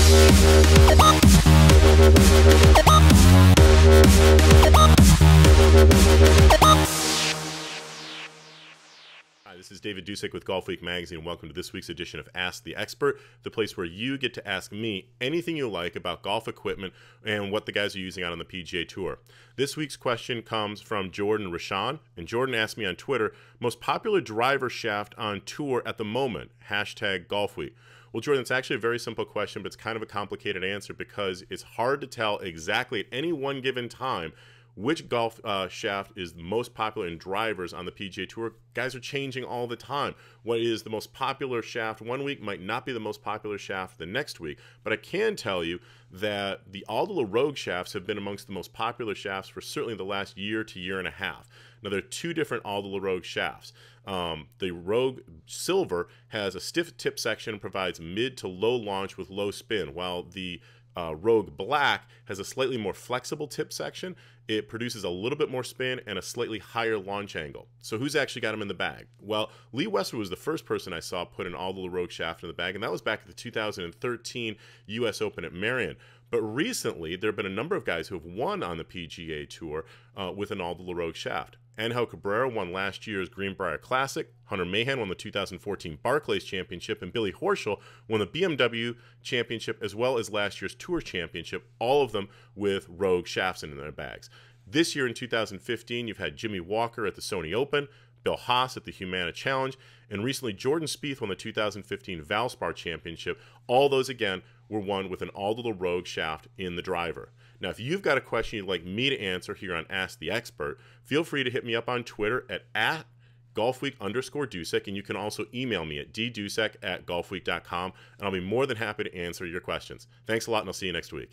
Hi, this is David Dusek with Golfweek Magazine, and welcome to this week's edition of Ask the Expert, the place where you get to ask me anything you like about golf equipment and what the guys are using out on the PGA Tour. This week's question comes from Jordan Rashan, and Jordan asked me on Twitter, most popular driver shaft on tour at the moment, hashtag Golfweek. Well, Jordan, it's actually a very simple question, but it's kind of a complicated answer because it's hard to tell exactly at any one given time which golf shaft is the most popular in drivers on the PGA Tour. Guys are changing all the time. What is the most popular shaft one week might not be the most popular shaft the next week. But I can tell you that the Aldila Rogue shafts have been amongst the most popular shafts for certainly the last year to year and a half. Now, there are two different Aldila Rogue shafts. The Rogue Silver has a stiff tip section and provides mid to low launch with low spin, while the Rogue Black has a slightly more flexible tip section. It produces a little bit more spin and a slightly higher launch angle. So who's actually got him in the bag? Well, Lee Westwood was the first person I saw put an Aldila Rogue shaft in the bag, and that was back at the 2013 U.S. Open at Marion. But recently, there have been a number of guys who have won on the PGA Tour with an Aldila Rogue shaft. Angel Cabrera won last year's Greenbrier Classic, Hunter Mahan won the 2014 Barclays Championship, and Billy Horschel won the BMW Championship as well as last year's Tour Championship, all of them with Rogue shafts in their bags. This year in 2015, you've had Jimmy Walker at the Sony Open, Bill Haas at the Humana Challenge, and recently Jordan Spieth won the 2015 Valspar Championship. All those, again, were won with an Aldila Rogue shaft in the driver. Now, if you've got a question you'd like me to answer here on Ask the Expert, feel free to hit me up on Twitter at @golfweek_Dusek, and you can also email me at ddusek@golfweek.com, and I'll be more than happy to answer your questions. Thanks a lot, and I'll see you next week.